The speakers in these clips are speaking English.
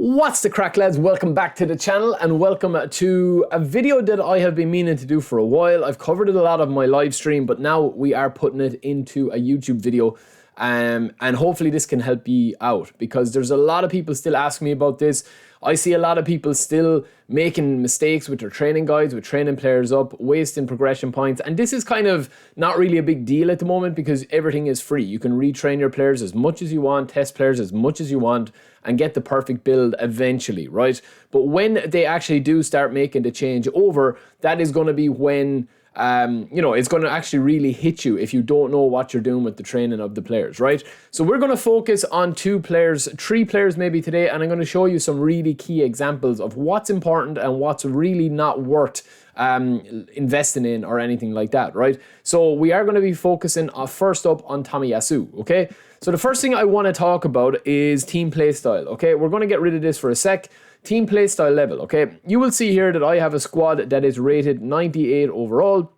What's the crack, lads? Welcome back to the channel and welcome to a video that I have been meaning to do for a while. I've covered it a lot of my live stream, but now we are putting it into a YouTube video, and hopefully this can help you out because there's a lot of people still asking me about this. I see a lot of people still making mistakes with their training guides, with training players up, wasting progression points. And this is kind of not really a big deal at the moment because everything is free. You can retrain your players as much as you want, test players as much as you want, and get the perfect build eventually, right? But when they actually do start making the change over, that is going to be when it's going to actually really hit you if you don't know what you're doing with the training of the players, right? So we're going to focus on three players maybe today, and I'm going to show you some really key examples of what's important and what's really not worth investing in or anything like that, right? So we are going to be focusing first up on Tomiyasu, okay? So the first thing I want to talk about is team play style, okay? We're going to get rid of this for a sec. Team play style level, okay? You will see here that I have a squad that is rated 98 overall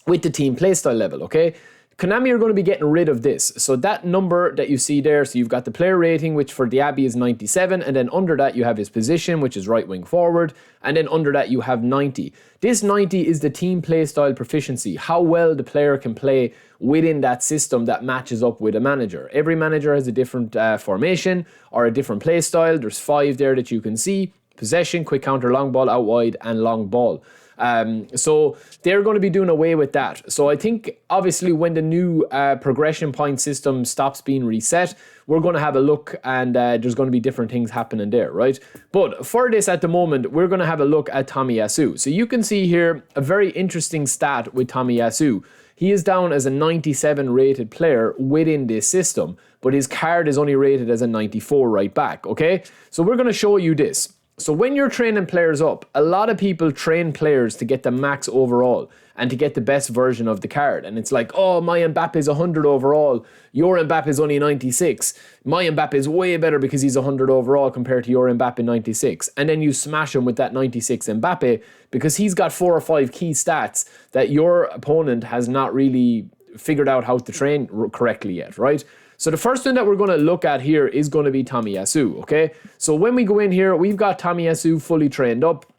with the team play style level, okay? Konami are going to be getting rid of this. So that number that you see there, so you've got the player rating, which for Diaby is 97, and then under that you have his position, which is right wing forward, and then under that you have 90. This 90 is the team play style proficiency, how well the player can play within that system that matches up with a manager. Every manager has a different formation or a different play style. There's 5 there that you can see: possession, quick counter, long ball, out wide, and long ball. So they're going to be doing away with that. So I think obviously when the new progression point system stops being reset, we're going to have a look, and there's going to be different things happening there, right? But for this at the moment, we're going to have a look at Tomiyasu. So you can see here a very interesting stat with Tomiyasu. He is down as a 97 rated player within this system, but his card is only rated as a 94 right back, okay? So we're going to show you this. So when you're training players up, a lot of people train players to get the max overall and to get the best version of the card. And it's like, oh, my Mbappe is 100 overall. Your Mbappe is only 96. My Mbappe is way better because he's 100 overall compared to your Mbappe 96. And then you smash him with that 96 Mbappe because he's got 4 or 5 key stats that your opponent has not really figured out how to train correctly yet, right? So the first one that we're going to look at here is going to be Tomiyasu, okay? So when we go in here, we've got Tomiyasu fully trained up.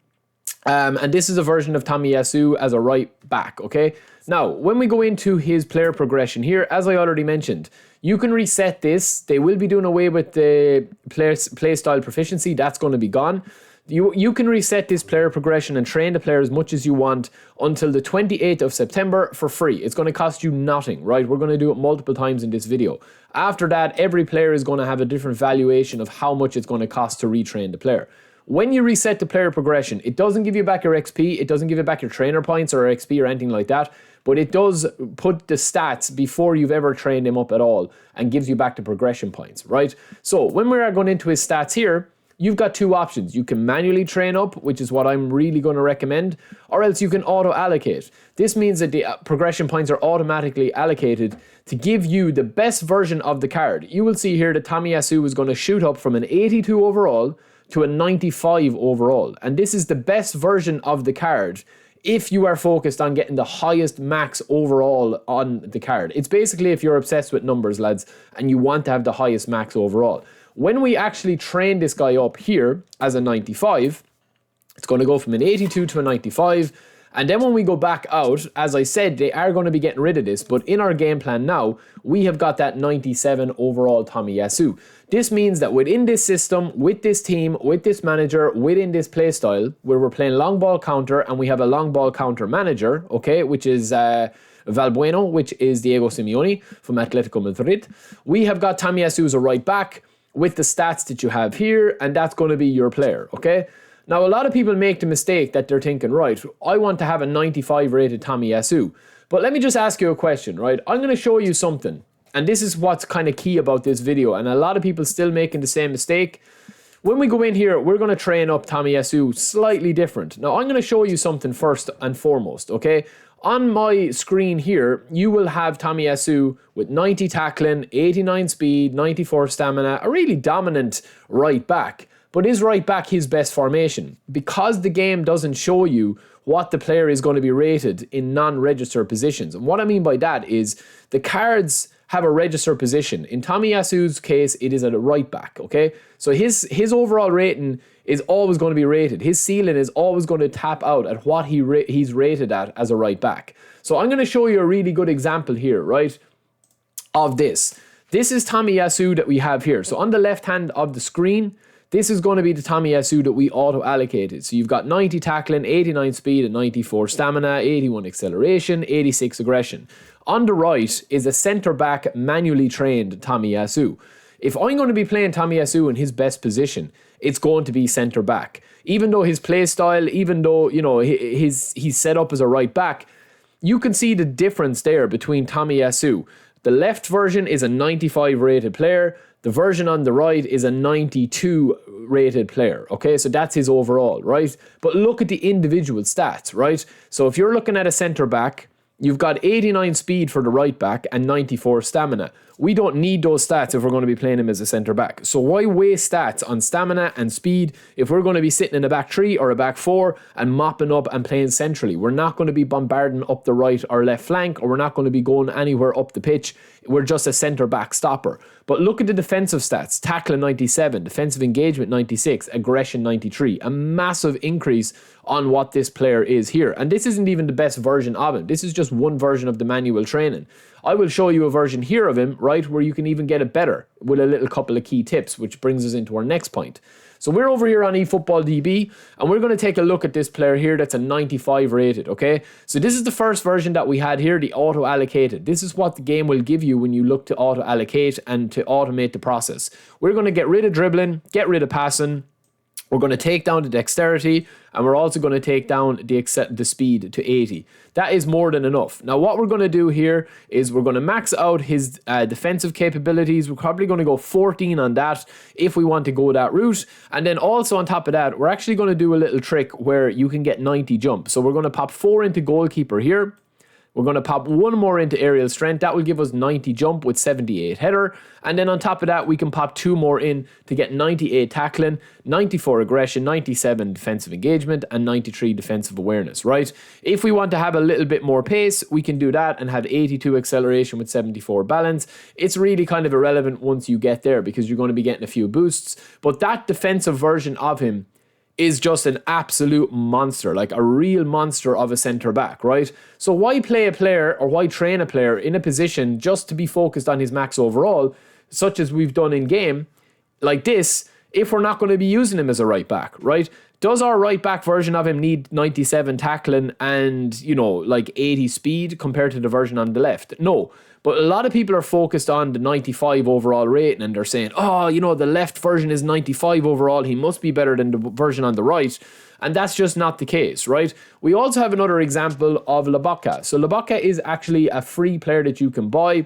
And this is a version of Tomiyasu as a right back, okay? Now, when we go into his player progression here, as I already mentioned, you can reset this. They will be doing away with the play style proficiency. That's going to be gone. You can reset this player progression and train the player as much as you want until the 28th of September for free. It's going to cost you nothing, right? We're going to do it multiple times in this video. After that, every player is going to have a different valuation of how much it's going to cost to retrain the player. When you reset the player progression, it doesn't give you back your XP, it doesn't give you back your trainer points or XP or anything like that, but it does put the stats before you've ever trained him up at all and gives you back the progression points, right? So when we are going into his stats here, you've got 2 options. You can manually train up, which is what I'm really going to recommend, or else you can auto-allocate. This means that the progression points are automatically allocated to give you the best version of the card. You will see here that Tomiyasu is going to shoot up from an 82 overall to a 95 overall. And this is the best version of the card if you are focused on getting the highest max overall on the card. It's basically if you're obsessed with numbers, lads, and you want to have the highest max overall. When we actually train this guy up here as a 95, it's going to go from an 82 to a 95. And then when we go back out, as I said, they are going to be getting rid of this. But in our game plan now, we have got that 97 overall Tomiyasu. This means that within this system, with this team, with this manager, within this playstyle, where we're playing long ball counter and we have a long ball counter manager, okay, which is Valbuena, which is Diego Simeone from Atletico Madrid. We have got Tomiyasu as a right back with the stats that you have here, and that's going to be your player, okay? Now, a lot of people make the mistake that they're thinking, right, I want to have a 95 rated Tomiyasu. But let me just ask you a question, right? I'm going to show you something, and this is what's kind of key about this video, and a lot of people still making the same mistake. When we go in here, we're going to train up Tomiyasu slightly different. Now, I'm going to show you something first and foremost, okay? On my screen here, you will have Tomiyasu with 90 tackling, 89 speed, 94 stamina, a really dominant right back. But is right back his best formation? Because the game doesn't show you what the player is going to be rated in non-register positions. And what I mean by that is the cards have a register position. In Tomiyasu's case, it is at a right back, okay? So his overall rating is always going to be rated. His ceiling is always going to tap out at what he's rated at as a right back. So I'm going to show you a really good example here, right, of this. This is Tomiyasu that we have here. So on the left hand of the screen, this is going to be the Tomiyasu that we auto-allocated. So you've got 90 tackling, 89 speed, and 94 stamina, 81 acceleration, 86 aggression. On the right is a centre-back manually trained Tomiyasu. If I'm going to be playing Tomiyasu in his best position, it's going to be centre-back. Even though his play style, even though, you know, he's set up as a right back, you can see the difference there between Tomiyasu. The left version is a 95 rated player. The version on the right is a 92 rated player. Okay, so that's his overall, right? But look at the individual stats, right? So if you're looking at a centre back, you've got 89 speed for the right back and 94 stamina. We don't need those stats if we're going to be playing him as a centre back. So why waste stats on stamina and speed if we're going to be sitting in a back three or a back four and mopping up and playing centrally? We're not going to be bombarding up the right or left flank, or we're not going to be going anywhere up the pitch. We're just a centre back stopper. But look at the defensive stats. Tackling 97, defensive engagement 96, aggression 93. A massive increase on what this player is here. And this isn't even the best version of him. This is just one version of the manual training. I will show you a version here of him, right, where you can even get it better with a little couple of key tips, which brings us into our next point. So we're over here on eFootball DB, and we're going to take a look at this player here that's a 95 rated, okay? So this is the first version that we had here, the auto-allocated. This is what the game will give you when you look to auto-allocate and to automate the process. We're going to get rid of dribbling, get rid of passing. We're going to take down the dexterity, and we're also going to take down the speed to 80. That is more than enough. Now, what we're going to do here is we're going to max out his defensive capabilities. We're probably going to go 14 on that if we want to go that route. And then also on top of that, we're actually going to do a little trick where you can get 90 jump. So we're going to pop 4 into goalkeeper here. We're going to pop 1 more into aerial strength. That will give us 90 jump with 78 header. And then on top of that, we can pop 2 more in to get 98 tackling, 94 aggression, 97 defensive engagement, and 93 defensive awareness, right? If we want to have a little bit more pace, we can do that and have 82 acceleration with 74 balance. It's really kind of irrelevant once you get there because you're going to be getting a few boosts. But that defensive version of him is just an absolute monster, like a real monster of a centre back, right? So why play a player or why train a player in a position just to be focused on his max overall, such as we've done in game, like this, if we're not going to be using him as a right back, right? Does our right back version of him need 97 tackling and, you know, like 80 speed compared to the version on the left? No. But a lot of people are focused on the 95 overall rating and they're saying, oh, you know, the left version is 95 overall. He must be better than the version on the right. And that's just not the case, right? We also have another example of Lobotka. So Lobotka is actually a free player that you can buy.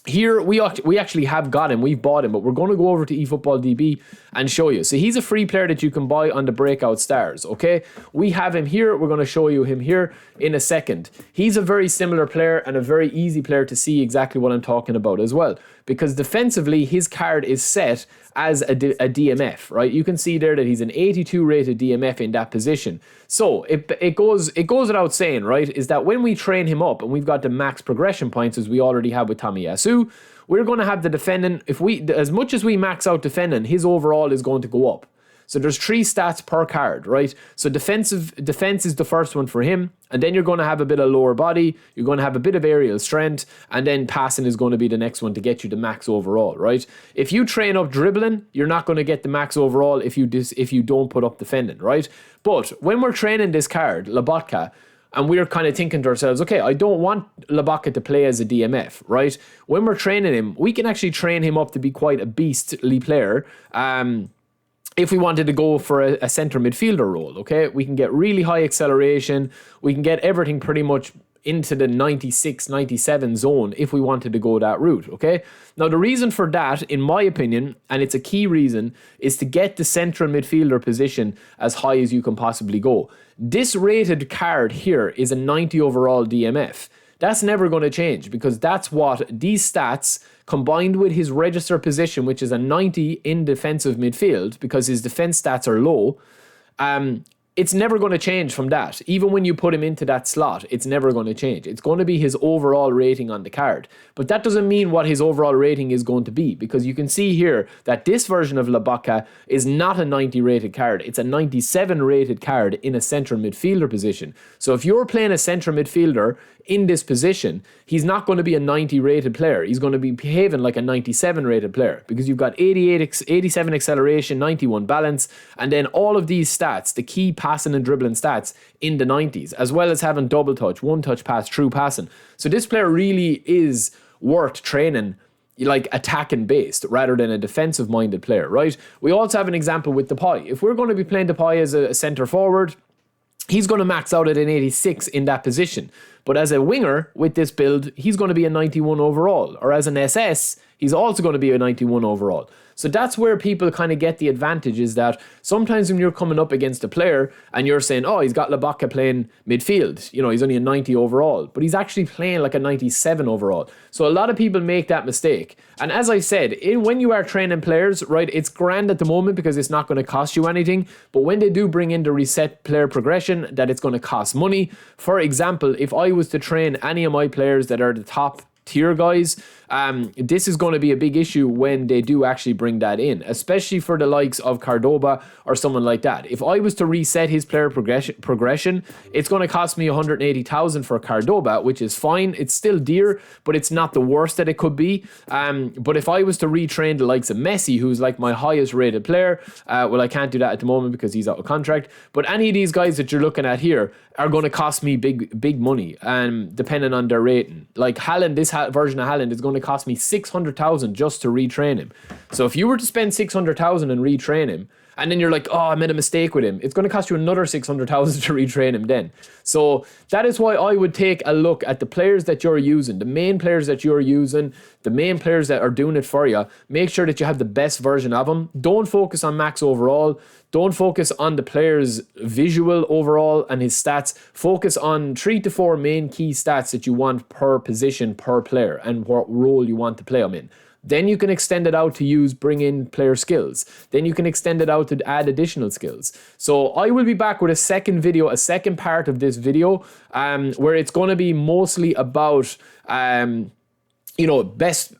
Here, we actually have got him. We've bought him, but we're going to go over to eFootball DB and show you. So he's a free player that you can buy on the Breakout Stars, okay? We have him here. We're going to show you him here in a second. He's a very similar player and a very easy player to see exactly what I'm talking about as well. Because defensively, his card is set as a DMF, right? You can see there that he's an 82 rated DMF in that position. So it goes without saying, right, is that when we train him up and we've got the max progression points as we already have with Tomiyasu, we're going to have the defending, as much as we max out defending, his overall is going to go up. So there's 3 stats per card, right? So defense is the first one for him, and then you're going to have a bit of lower body, you're going to have a bit of aerial strength, and then passing is going to be the next one to get you the max overall, right? If you train up dribbling, you're not going to get the max overall if you don't put up defending, right? But when we're training this card, Lobotka, and we're kind of thinking to ourselves, okay, I don't want Lobotka to play as a DMF, right? When we're training him, we can actually train him up to be quite a beastly player. If we wanted to go for a centre midfielder role, okay? We can get really high acceleration. We can get everything pretty much into the 96, 97 zone if we wanted to go that route, okay? Now, the reason for that, in my opinion, and it's a key reason, is to get the central midfielder position as high as you can possibly go. This rated card here is a 90 overall DMF. That's never going to change because that's what these stats combined with his register position, which is a 90 in defensive midfield because his defense stats are low, it's never going to change from that. Even when you put him into that slot, it's never going to change. It's going to be his overall rating on the card. But that doesn't mean what his overall rating is going to be, because you can see here that this version of Lobotka is not a 90 rated card. It's a 97 rated card in a central midfielder position. So if you're playing a central midfielder in this position, he's not going to be a 90 rated player. He's going to be behaving like a 97 rated player, because you've got 87 acceleration, 91 balance, and then all of these stats, the key passing and dribbling stats in the 90s, as well as having double touch, one touch pass, true passing. So this player really is worth training like attacking based rather than a defensive minded player, right? We also have an example with Depay. If we're going to be playing Depay as a centre forward, he's going to max out at an 86 in that position. But as a winger with this build, he's going to be a 91 overall. Or as an SS, he's also going to be a 91 overall. So that's where people kind of get the advantage, is that sometimes when you're coming up against a player and you're saying, oh, he's got Lobotka playing midfield, you know, he's only a 90 overall, but he's actually playing like a 97 overall. So a lot of people make that mistake. And as I said, when you are training players, right, it's grand at the moment because it's not going to cost you anything. But when they do bring in the reset player progression, that it's going to cost money. For example, if I was to train any of my players that are the top tier guys, this is going to be a big issue when they do actually bring that in, especially for the likes of Cordoba or someone like that. If I was to reset his player progression, it's going to cost me 180,000 for Cordoba, which is fine. It's still dear, but it's not the worst that it could be. But if I was to retrain the likes of Messi, who's like my highest rated player, well, I can't do that at the moment because he's out of contract, but any of these guys that you're looking at here are going to cost me big money, depending on their rating. Like Haaland, this version of Haaland is going to cost me 600,000 just to retrain him. So if you were to spend 600,000 and retrain him, and then you're like, oh, I made a mistake with him, it's going to cost you another 600,000 to retrain him then. So that is why I would take a look at the players that you're using, the main players that you're using, the main players that are doing it for you. Make sure that you have the best version of them. Don't focus on max overall. Don't focus on the player's visual overall and his stats. Focus on 3 to 4 main key stats that you want per position, per player, and what role you want to play them in. Then you can extend it out to bring in player skills. Then you can extend it out to add additional skills. So I will be back with a second video, a second part of this video, where it's going to be mostly about, best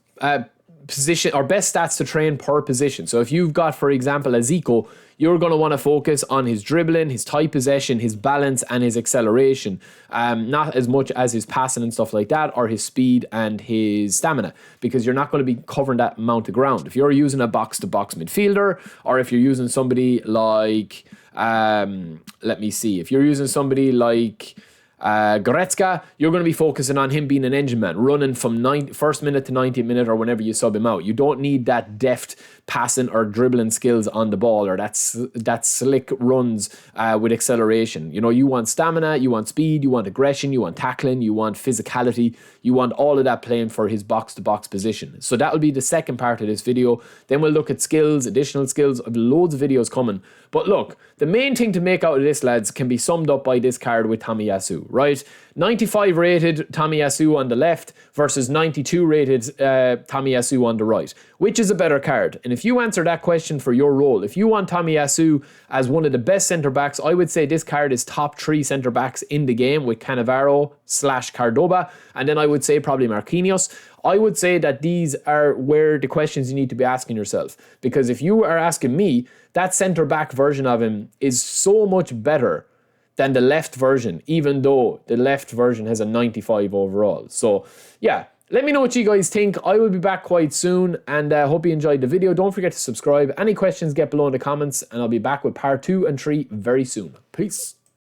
position or best stats to train per position. So if you've got, for example, a Zico, you're going to want to focus on his dribbling, his tight possession, his balance, and his acceleration. Not as much as his passing and stuff like that, or his speed and his stamina, because you're not going to be covering that amount of ground. If you're using a box-to-box midfielder, or if you're using somebody like, let me see, if you're using somebody like Goretzka, you're going to be focusing on him being an engine man, running from first minute to 90th minute or whenever you sub him out. You don't need that deft passing or dribbling skills on the ball, or that slick runs with acceleration. You know, you want stamina, you want speed, you want aggression, you want tackling, you want physicality, you want all of that playing for his box-to-box position. So that'll be the second part of this video. Then we'll look at skills, additional skills. I have loads of videos coming. But look, the main thing to make out of this, lads, can be summed up by this card with Tomiyasu, right? 95 rated Tomiyasu on the left versus 92 rated Tomiyasu on the right. Which is a better card? And if you answer that question for your role, if you want Tomiyasu as one of the best centre-backs, I would say this card is top 3 centre-backs in the game with Cannavaro/Cordoba, and then I would say probably Marquinhos. I would say that these are where the questions you need to be asking yourself. Because if you are asking me, that centre-back version of him is so much better than the left version, even though the left version has a 95 overall. So yeah, let me know what you guys think. I will be back quite soon, and hope you enjoyed the video. Don't forget to subscribe. Any questions, get below in the comments, and I'll be back with part 2 and 3 very soon. Peace.